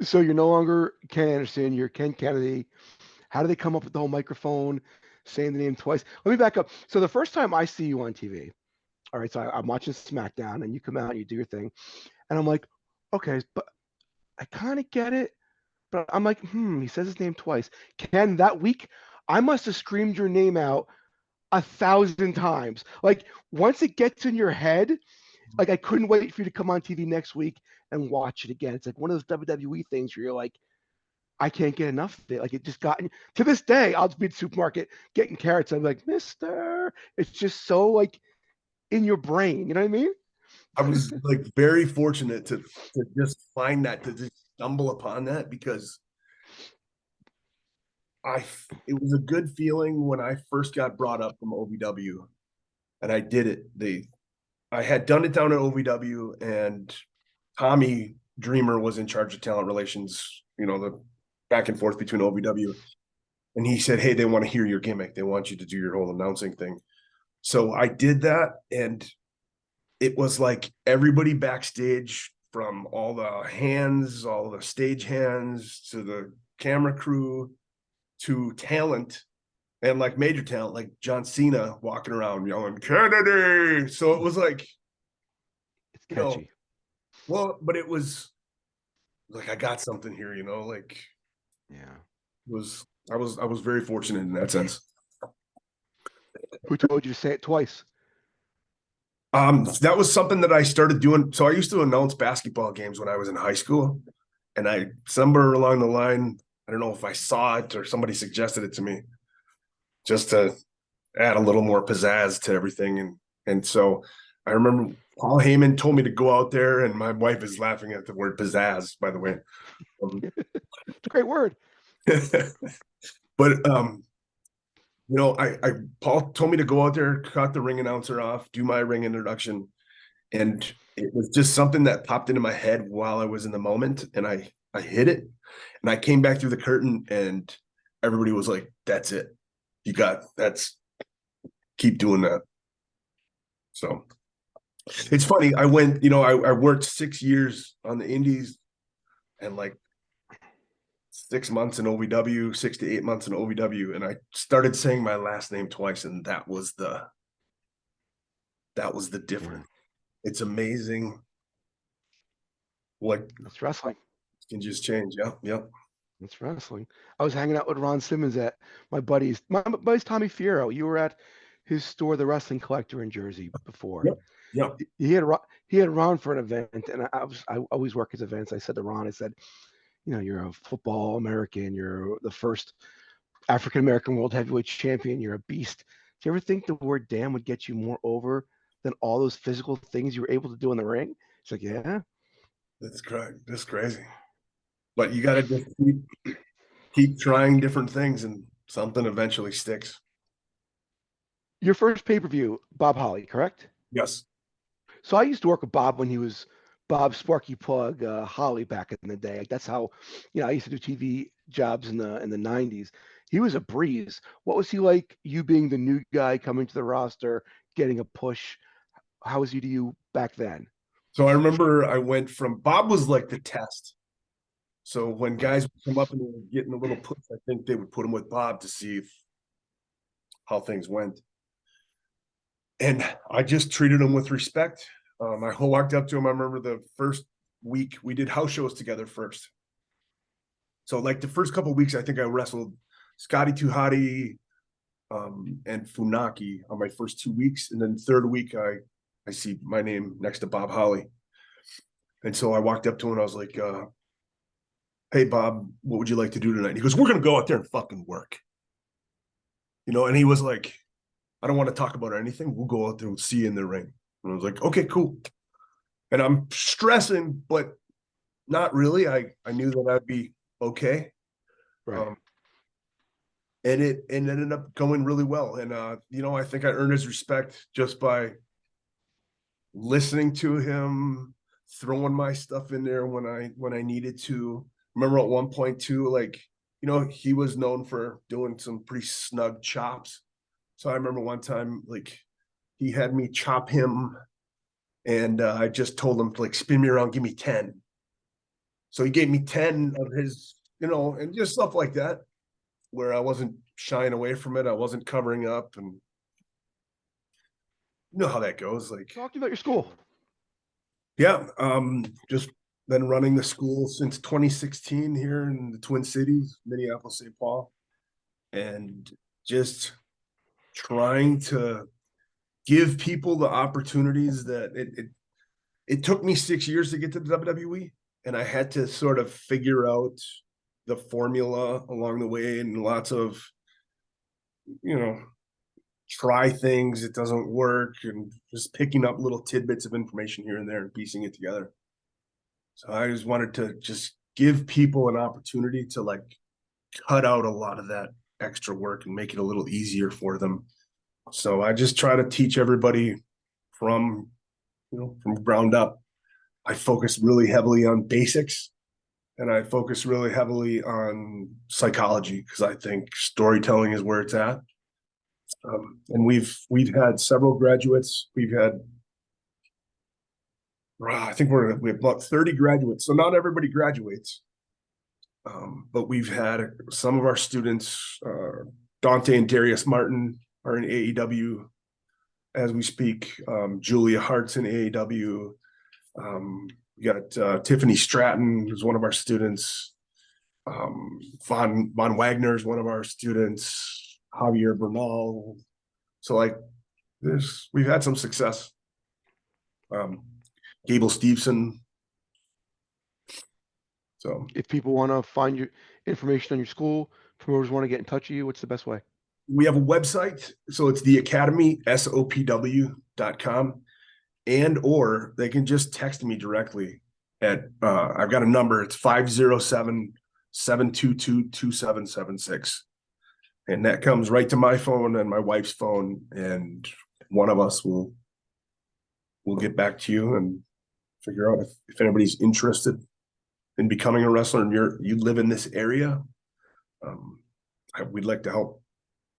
So you're no longer Ken Anderson, you're Ken Kennedy. How do they come up with the whole microphone, saying the name twice? Let me back up. So the first time I see you on TV, all right, so I'm watching SmackDown and you come out and you do your thing. And I'm like, okay, but I kind of get it. But I'm like, he says his name twice. Ken, that week, I must have screamed your name out 1,000 times. Like once it gets in your head, like I couldn't wait for you to come on TV next week and watch it again. It's like one of those WWE things where you're like, I can't get enough of it. Like it just got to this day. I'll be at the supermarket getting carrots. I'm like, Mister. It's just so like in your brain. You know what I mean? I was like very fortunate to just find that, to just stumble upon that, because it was a good feeling when I first got brought up from OVW and I did it. I had done it down at OVW, and Tommy Dreamer was in charge of talent relations, the back and forth between OVW. And he said, "Hey, they want to hear your gimmick. They want you to do your whole announcing thing." So I did that, and it was like everybody backstage, from all the hands, all the stage hands, to the camera crew, to talent, and like major talent, like John Cena walking around yelling Kennedy. So it was like, It's you know, catchy. well, but it was like I got something here, like Yeah. was I was very fortunate in that sense. Who told you to say it twice? That was something that I started doing. So I used to announce basketball games when I was in high school, and I somewhere along the line, I don't know if I saw it or somebody suggested it to me, just to add a little more pizzazz to everything. And so I remember Paul Heyman told me to go out there, and my wife is laughing at the word pizzazz, by the way. It's a great word. But I Paul told me to go out there, cut the ring announcer off, do my ring introduction, and it was just something that popped into my head while I was in the moment, and I hit it, and I came back through the curtain, and everybody was like, "That's it, that's keep doing that." So it's funny. I went, I worked 6 years on the Indies, and like 6 months in OVW, 6 to 8 months in OVW, and I started saying my last name twice, and that was the Yeah. difference. It's amazing what It's wrestling. can just change. Yep, yep, It's wrestling. I was hanging out with Ron Simmons at my buddy's Tommy Fiero. You were at his store, the Wrestling Collector in Jersey before. yep, yep. He had Ron for an event, and I always work his events. I said to Ron, I said, you're a football American. You're the first African American world heavyweight champion. You're a beast. Do you ever think the word damn would get you more over than all those physical things you were able to do in the ring? It's like, yeah. That's correct. That's crazy. But you got to just keep trying different things, and something eventually sticks. Your first pay per view, Bob Holly, correct? Yes. So I used to work with Bob when he was Bob Sparky Plug Holly back in the day. Like that's how, I used to do TV jobs in the '90s. He was a breeze. What was he like? You being the new guy coming to the roster, getting a push. How was he to you back then? So I remember I went from Bob was like the test. So when Right. guys would come up and they were getting a little push, I think they would put him with Bob to see how things went. And I just treated him with respect. I walked up to him. I remember the first week we did house shows together first. So like the first couple of weeks, I think I wrestled Scotty Tuhati, and Funaki on my first 2 weeks, and then third week I see my name next to Bob Holly, and so I walked up to him and I was like, "Hey Bob, what would you like to do tonight?" And he goes, "We're gonna go out there and fucking work," And he was like, "I don't want to talk about anything. We'll go out there and see you in the ring." And I was like, "Okay, cool." And I'm stressing, but not really. I knew that I'd be okay. Right. Um, and it ended up going really well. And I think I earned his respect just by listening to him, throwing my stuff in there when I needed to. Remember at one point too, like, he was known for doing some pretty snug chops. So I remember one time, like, he had me chop him, and I just told him, like, spin me around, give me 10. So he gave me 10 of his, and just stuff like that, where I wasn't shying away from it. I wasn't covering up, and you know how that goes. Like, Talk to me about your school. yeah, just been running the school since 2016 here in the Twin Cities, Minneapolis, St. Paul, and just trying to give people the opportunities that it took me 6 years to get to the WWE, and I had to sort of figure out the formula along the way, and lots of, try things, it doesn't work, and just picking up little tidbits of information here and there and piecing it together. So I just wanted to just give people an opportunity to like cut out a lot of that extra work and make it a little easier for them. So I just try to teach everybody from ground up. I focus really heavily on basics, and I focus really heavily on psychology, because I think storytelling is where it's at. And we've had several graduates. We've had, I think we have about 30 graduates. So not everybody graduates, but we've had some of our students. Dante and Darius Martin are in AEW as we speak. Julia Hart's in AEW. We got Tiffany Stratton, who's one of our students. Von Wagner is one of our students. Javier Bernal. So like we've had some success. Gable Stevenson. So If people want to find your information on your school, promoters want to get in touch with you, what's the best way? we have a website. So it's the Academy, SOPW.com. Or they can just text me directly at, I've got a number. It's 507-722-2776. And that comes right to my phone and my wife's phone. And one of us will get back to you and figure out if anybody's interested in becoming a wrestler and you live in this area. We'd like to help